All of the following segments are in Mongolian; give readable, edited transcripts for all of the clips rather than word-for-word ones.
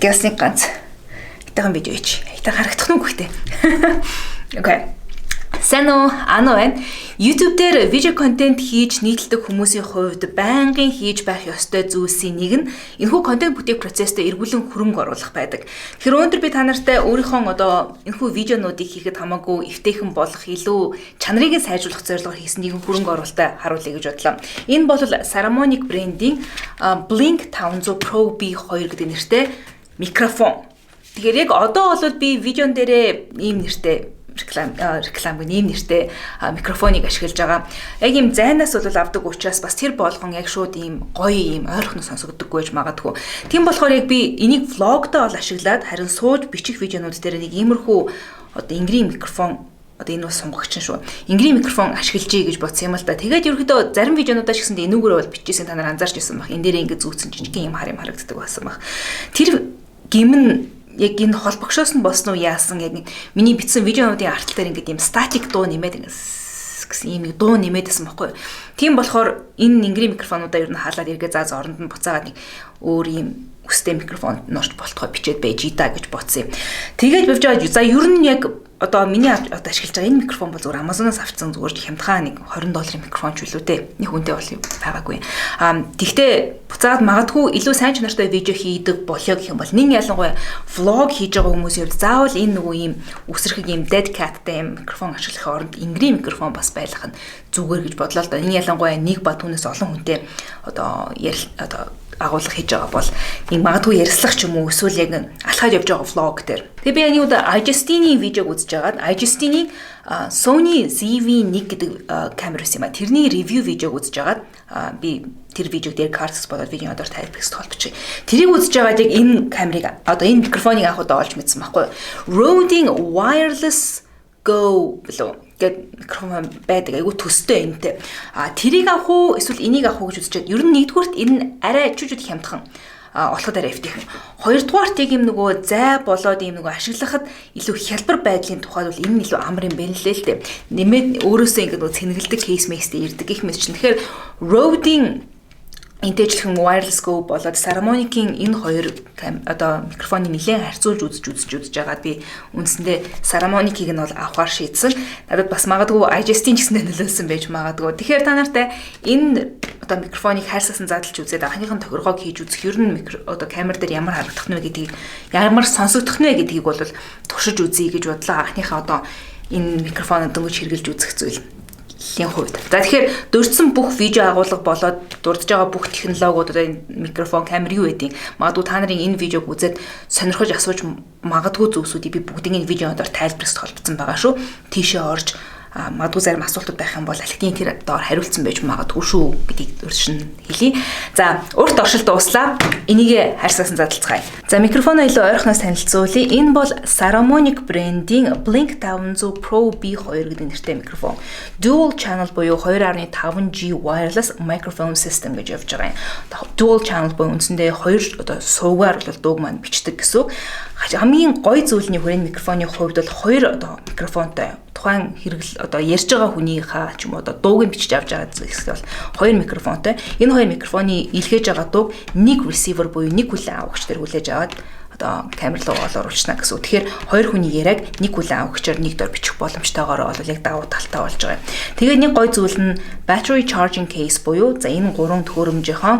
подкастны ганц итахан видео ич. Итаа харагдах нь үгүй дээ. Окей. Сано ано байна. YouTube дээр видео контент хийж нийтлдэг хүмүүсийн хувьд байнгын хийж байх ёстой зүйлсийн нэг нь энэхүү контент бүтээх процессд эргүүлэн хөрөнгө оруулах байдаг. Тэгэхээр өнөөдөр би та нартай өөрийнхөө энэхүү видеонуудыг хийхэд хамаагүй эвтэйхэн болох илүү чанарыг нь сайжруулах зорилгоор хийсэн нэгэн хөрөнгө оруулалтаа харуулъя гэж бодлоо. Энэ бол Saramonic брендийн Blink 500 Pro B2 гэдэг нэртэй микрофон. Тэгэхээр яг одоо бол би видеон дээрээ ийм нэртэй реклам ийм нэртэй микрофоныг ашиглаж байгаа. Яг ийм зайнаас бол авдаг учраас бас тэр болгон яг шууд ийм гоё ийм ойрхон сонсогддоггүй гэж магадгүй. Тийм болохоор яг би энийг влогдоо бол ашиглаад харин сууж бичих видеонууд дээр нэг иймэрхүү ингрийн микрофон энэ бас сонгогч шүү. Ингрийн микрофон ашиглажээ гэж бодсон юм л да. Тэгээд ерөөхдөө зарим видеонуудаа ч гэсэндээ энүүгээр бол бичижсэн та нар анзаарч ирсэн баг. Энэ дээр ингэ зүүцэн жижигхэн юм харагддаг байсан баг. Тэр гимн яг энэ холбогшоос нь босноо яасан яг миний бичсэн видеонуудын артал дээр ингээд юм статик дуу нэмээд гэсэн ийм дуу нэмээдсэн байхгүй. Тийм болохоор энэ ингрийн микрофонуудаа ер нь хаалаад эргээ зааз оронд нь буцаагаад нэг өөр ийм үстэй микрофонд норч болтгой бичээд байж идаа гэж бодсон юм. Тэгээд бивж байгаа. За ер нь яг миний ашиглаж байгаа энэ микрофон бол зүгээр Amazon-аас авсан зүгээр хямдхан нэг $20 микрофон ч үлээ дээ. Нэг хүнтэй бол байгаагүй. Тэгтээ буцаад магадгүй илүү сайн чанартай видео хийдэг болё гэх юм бол нэг ялангуяа влог хийж байгаа хүмүүсийн хувьд заавал энэ нөгөө ийм үсрэхэг ийм dead cat-тай ийм микрофон ашиглахын оронд ингрийн микрофон бас байлгах нь зүгээр гэж бодлоо л да. Энэ ялангуяа нэг ба түүнээс олон хүнтэй агуулга хийж байгаа бол нэг магадгүй ярилцлах ч юм уу эсвэл яг алхаад явж байгаа влог дээр. Тэгээ би энэ удаа iJustine-ийн видеог үзэж байгаад iJustine-ийн Sony ZV-1 гэдэг камер байсан юм а. Тэрний ревю видеог үзэж байгаад би тэр видеог дээр картс болоод видео доор тайлбарлах толбочих. Тэрийг үзэж байгаад яг энэ камерыг энэ микрофоныг анх удаа олж мэдсэн байхгүй. Rode Wireless Go билүү гэд микрофон байдаг айгу төстэй энэтэй. Тэрийг авах уу эсвэл энийг авах уу гэж үзчихээд ер нь нэгдүгürt энэ нь арай чүжүүд хямдхан олоход арай эвтэйхэн. Хоёрдугаарт яг юм нөгөө зай болоод юм нөгөө ашиглахад илүү хялбар байдлын тухайд бол энэ нь илүү амар юм байна лээ л дээ. Нэмээд өөрөөсөө ингэ нөгөө цэнгэлдэг кейс мэйстэй ирдэг гэх мэт чинь. Тэгэхээр Rode-ийн интэжлэхэн wireless go болоод Saramonic-ийн энэ хоёр микрофоныг нэлээд харьцуулж үзэж байгаад би үндсэндээ Saramonic-ийг нь бол авахар шийдсэн. Надад бас магадгүй iJustine гэснээр нөлөөлсөн байж магадгүй. Тэгэхээр та нартай энэ микрофоныг хайрсасан задлж үзээд анхныхын тохиргоог хийж үзэх ер нь камер дээр ямар харагдах нь вэ гэдгийг ямар сонсогдох нь вэ гэдгийг бол туршиж үзье гэж бодлоо. Анхныхаа энэ микрофонод дөнгөж хэрглэж үзэх зүйл хувьд. За тэгэхээр дурдсан бүх видео агуулга болоод дурдж байгаа бүх технологиуд энэ микрофон, камер юу гэдэг. Магадгүй та нарын энэ видеог үзээд сонирхож асууж магадгүй зүйлсүүдийг би бүгдийг энэ видеоноор тайлбарлаж толбцсон байгаа шүү. Тийшээ орж магадгүй зарим асуултууд байх юм бол алхтын тэр доор хариулсан байж магадгүй шүү гэдгийг өршин хэлье. За урт оршилт дууслаа. Энийг харьцаасан задлцгаая. За микрофоноо илүү ойрхоноос танилцуулъя. Энэ бол Saramonic брендийн Blink 500 Pro B2 гэдэг нэртэй микрофон. Dual channel буюу 2.5G wireless microphone system гэж явж байгаа юм. Dual channel буюу үндсэндээ хоёр суугаар бол дууг маань бичдэг гэсэн. Хамгийн гоё зүйлний хүрээний микрофоны хувьд бол хоёр микрофонтой тухайн хэрэгэл ярьж байгаа хүнийхээ ч юм уу дууг нь бичиж авч байгаа зүйл бол хоёр микрофонтой. Энэ хоёр микрофоны илгээж байгаа дууг нэг receiver буюу нэг хүлээн авагч дээр хүлээж аваад камер руу оруулчихна гэсэн. Тэгэхээр хоёр хүний яриаг нэг хүлээн авагчаар нэг дор бичих боломжтойгоор бол яг давуу талтай болж байгаа юм. Тэгээд нэг гоё зүйл нь battery charging case буюу за энэ 3 төхөөрөмжийнхөө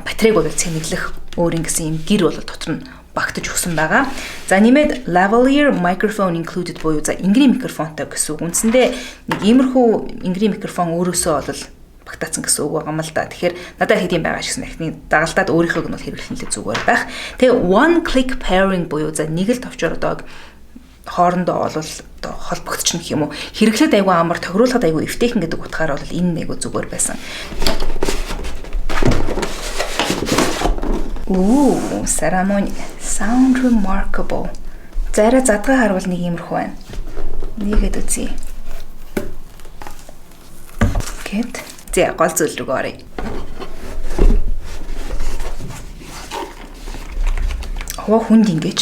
батарейг бол цэнэглэх өөр ингэсэн юм гэр бол дотор нь багтаж өгсөн байгаа. За нэмээд lavalier microphone included буюу за ингрийн микрофонтой гэсэн үг. Үндсэндээ нэг иймэрхүү ингрийн микрофон өөрөөсөө бол багтаацсан гэсэн үг байгаа юм л да. Тэгэхээр надад хэд юм байгаа ч гэсэн ихний дагалдаад өөрийнхөөг нь бол хэрэглэх нь зүгээр байх. Тэгээ one click pairing буюу за нэг л товчоор хоорондоо бол холбогдчихно гэх юм уу. Хэрэглээд айгүй амар, тохируулахад айгүй эвтэйхэн гэдэг утгаараа бол энэ айгүй зүгээр байсан. Saramonic sound remarkable. Зараа задгаа харуул нэг иймэрхүү байна. Нэгэд үзье. Гэт. За гол зүйл рүү оръё. Хүнд ингэж.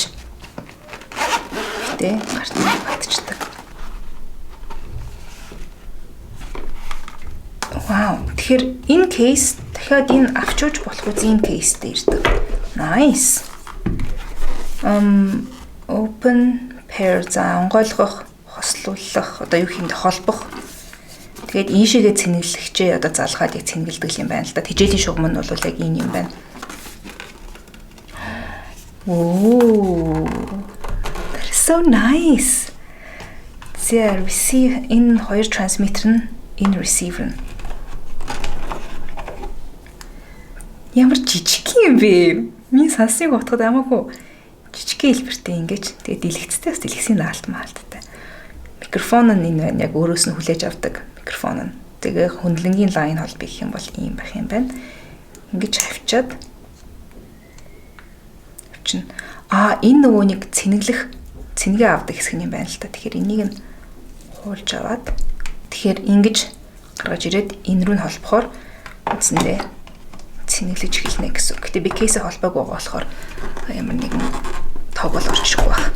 Тэ гарт батчдаг. Вау. Тэгэхээр энэ кейс дахиад энэ авчууж болох үс ийм кейстэй ирдэг. Nice. Open pair за онгойлгох, хослуулах, одоо юу хиймдэ холбох. Тэгээд ийшээгээ цэнэглэгчээ одоо залгаад яг цэнгэлдэг юм байна л да. Тижээлийн шугам нь бол яг ийм юм байна. Oh, that is so nice. За receive энэ хоёр transmitter нь энэ receiver нь. Ямар жижиг юм бэ? Миний сансныг утгад амаагүй жижиг хэлбэртэй ингэж тэгээд дэлгэцтэй бас дэлгэсийн наалт маалттай. Микрофон нь энэ байна. Яг өөрөөс нь хүлээж авдаг микрофон нь. Тэгээ хөндлөнгийн лайн холбоо гэх юм бол ийм байх юм байна. Ингэж хавчаад авчин. Энэ нөгөө нэг цэнэгээ авдаг хэсэг юм байна л та. Тэгэхээр энийг нь хуулж аваад тэгэхээр ингэж гаргаж ирээд энэ рүү нь холбохоор үндсэндээ цэнэглэж эхэлнэ гэсэн. Гэтэ би кейсээ холбоогүй байгаа болохоор ямар нэгэн тоглол орчихгүй байна.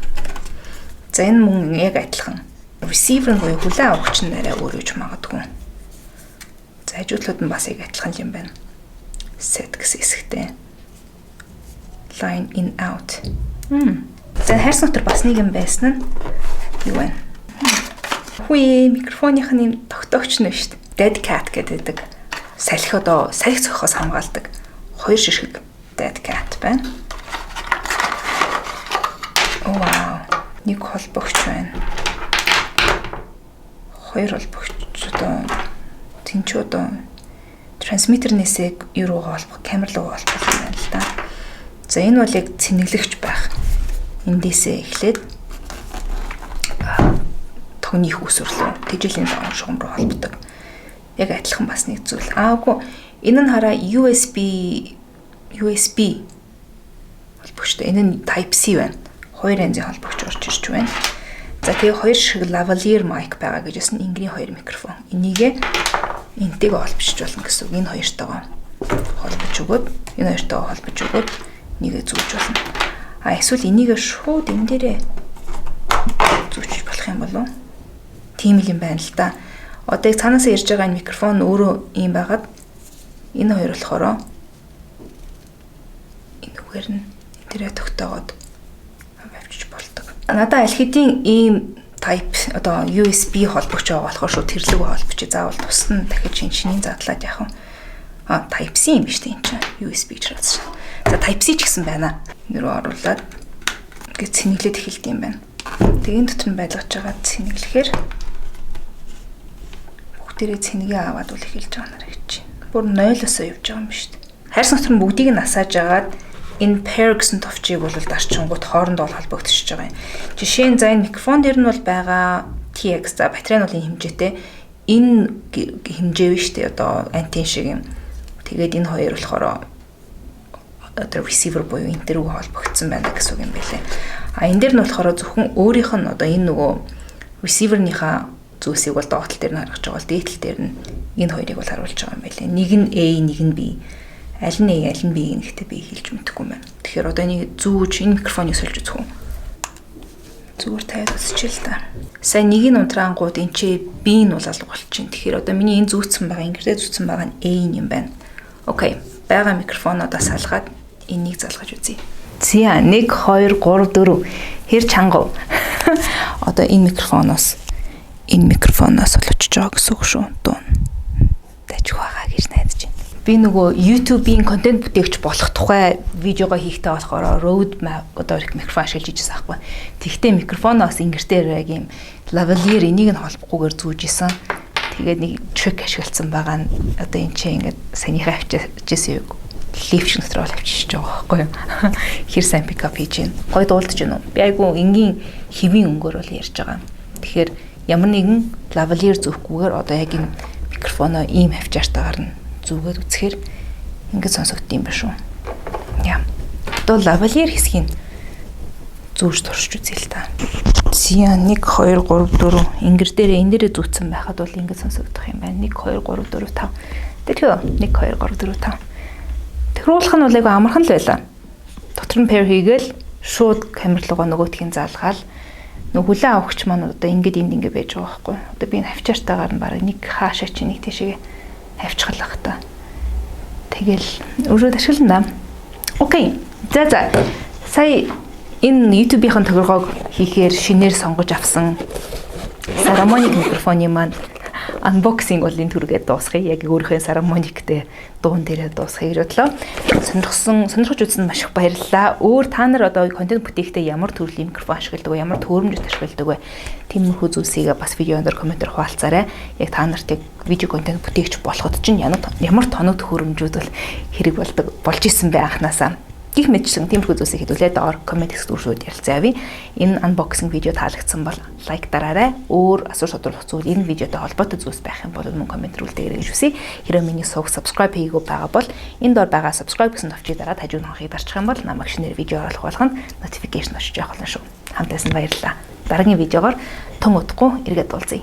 За энэ мөн яг адилхан. Receiver нь буюу хүлээн авахч нь арай өөр үж магадгүй. За хажуудлууд нь бас яг адилхан юм байна. Set гэсэн хэсэгтэй. Line in out. За хайрс дотор бас нэг юм байсан нь юу вэ? Микрофоных нь тогтоогч нь шүү дээ. Dead cat гэдэг. Салхи одоо салхи цохоос хамгаалдаг. Хоёр ширхэг dead cat байна. Вау. Нэг холбогч байна. Хоёр холбогч одоо тэнч одоо трансмиттернээсээ юу руу холбох, камер руу холбох юм байна л да. За энэ бол яг цэнэглэгч байх. Эндээсээ эхлээд тогных үсвэрлүү тэжээлийн шугам руу холбдог. Яг адилхан бас нэг зүйл. Аагүй энэ нь хараа USB холбогчтой. Энэ нь Type C байна. Хоёр янзын холбогч орж ирж байна. За тэгээ хоёр шиг lavalier mic байгаа гэж бас ингийн хоёр микрофон. Энийгээ энтэйгээ холбож болно гэсэн үг. Энэ хоёртойгоо холбож өгөөд энэ хоёртойгоо холбож өгөөд нэгээ зүүж болно. Эсвэл энийгээ шууд энэ дээрээ зүүж болох юм болов? Тийм л юм байна л да. Одоо яг цаанаас ирж байгаа энэ микрофон өөрөө ийм байгаад энэ хоёр болохоор энэ үгээр нь тэрэ тогтоогоод авчиж болдог. Надаа аль хэдийн ийм type одоо USB холбогч байгаа болохоор шууд тэрлэг холбож заавал тусна дахиж шинийн задлаад яах вэ? Type C юм биш үү энэ чинь USB гэж радсан. За Type C ч гэсэн байна. Энэ рүү оруулаад ингээд цэнэглээд эхэлт юм байна. Тэгээ энэ дотор нь байлгаж байгаа цэнэглэхээр бүгдээрээ цэнэгээ аваад үл эхэлж байгаа нараа гэж байна. Бүр 0-осоо явж байгаа юм биш үү? Хайрс дотор нь бүгдийг нь асааж агаад энэ pair гэсэн товчийг бол дарчингууд хоорондоо холбогдчихж байгаа юм. Жишээ нь за энэ микрофон дээр нь бол байгаа TX за батарей нь бол энэ хэмжээтэй. Энэ хэмжээ биш үү одоо антен шиг юм. Тэгээд энэ хоёр болохоор одоо receiver буюу энэ дэрүү холбогдсон байна гэсэн үг юм байлээ. Энэ дээр нь болохоор зөвхөн өөрийнх нь одоо энэ нөгөө receiver-ийнхаа зүйлсийг бол доотлол дээр нь харгаж байгаа бол дээдлэл дээр нь энэ хоёрыг бол харуулж байгаа юм байлээ. Нэг нь A, нэг нь B. Аль нь A, аль нь B гэхдээ би хэлж мэдэхгүй юм байна. Тэгэхээр одоо энийг зүүж энэ микрофоныг сольж үзэх үү. Зүгээр тавиад үзчихээ л та. Сайн нэг нь унтраангууд энэ чи B нь бол алга болчихин. Тэгэхээр одоо миний энэ зүүцсэн байгаа, ингэрдээ зүүцсэн байгаа нь A юм байна. Окей. Бага микрофоноо салгаад энийг залгаж үзье. За 1 2 3 4 хэр чангав. Одоо энэ микрофоноос олж байгаа гэсэн үг шүү. Дуун. Дажиг байгаа гэж найдаж байна. Би нөгөө YouTube-ийн контент бүтээгч болох тухай видеого хийхдээ болохоор Rode одоо микрофон ашиглаж ижсэн аахгүй. Тэгтээ микрофоноос ингэртээр яг юм lavalier энийг нь холбохгүйгээр зүүж исэн. Тэгээд нэг trick ашигласан байгаа нь одоо энэ чинь ингээд санийхаа авчижсэн юм. Лифч дотор авчиж байгаа байхгүй юу? Хэр сайн пикап хийж гин. Гой дуулдаж гин үү? Би айгу энгийн хэвийн өнгөөр бол ярьж байгаа. Тэгэхээр ямар нэгэн lavalier зүүхгүйгээр одоо яг энэ микрофоноо ийм хавчаартаагаар нь зүгээд үцхээр ингээд сонсогдсон юм ба шүү. Яа. Одоо lavalier хэсгийг зүүж туршиж үзье л та. Зя 1 2 3 4 ингэр дээрээ энэ дээрээ зүүцсэн байхад бол ингээд сонсогдох юм байна. 1 2 3 4 5. Тэгэхээр 1 2 3 4 5. Тэрүүлэх нь бол айгу амархан л байлаа. Дотор нь pair хийгээл шууд камер руугаа нөгөөтгийн залгаал нөгөө хүлэн авахч маань одоо ингээд энд ингээд байж байгаа байхгүй. Одоо би энэ хавчаартаагаар нь бараг нэг хаашаа чи нэг тийшээ хавчгалах та. Тэгэл өрөөд ашиглана. Окей. За. Сая Энэ YouTube-ийн тохиргоог хийхээр шинээр сонгож авсан Saramonic микрофоны маань unboxing бол энэ түргээд дуусгая. Яг өөрийнхөө Saramonic-тэй дуун дээрээ дуусгая гэж бодлоо. Сонирхож үзсэнд маш их баярлалаа. Өөр та нар одоо контент бүтээхдээ ямар төрлийн микрофон ашигладаг вэ? Ямар төвөөрөмжөд ашигладаг вэ? Тиймэрхүү зүйлсийг бас видеонд комментээр хуваалцаарай. Яг та нарт яг видео контент бүтээгч болоход чинь ямар тоног төхөөрөмжүүд бол хэрэг болж исэн бэ анханасаа. Гэх мэтчлэн тиймэрхүү зүйлсийг хэдүүлээ доор коммент хэсгүүршүүд ярилцъя. Энэ unboxing видео таалагдсан бол лайк дараарай. Өөр асууж тодорхойлох зүйл энэ видеотой холбоотой зүйлс байх юм бол мөн коммент рүү дээрэй гэж хүсье. Хэрэв миний сувг subscribe хийгээгүй байгаа бол энэ доор байгаа subscribe гэсэн товчийг дараад хажууд хонхыг дарчих юм бол намайг шинээр видео оруулах болгонд notification очиж явах болно шүү. Хамтдаа баярлалаа. Дараагийн видеогоор тун удахгүй эргээд уулзъя.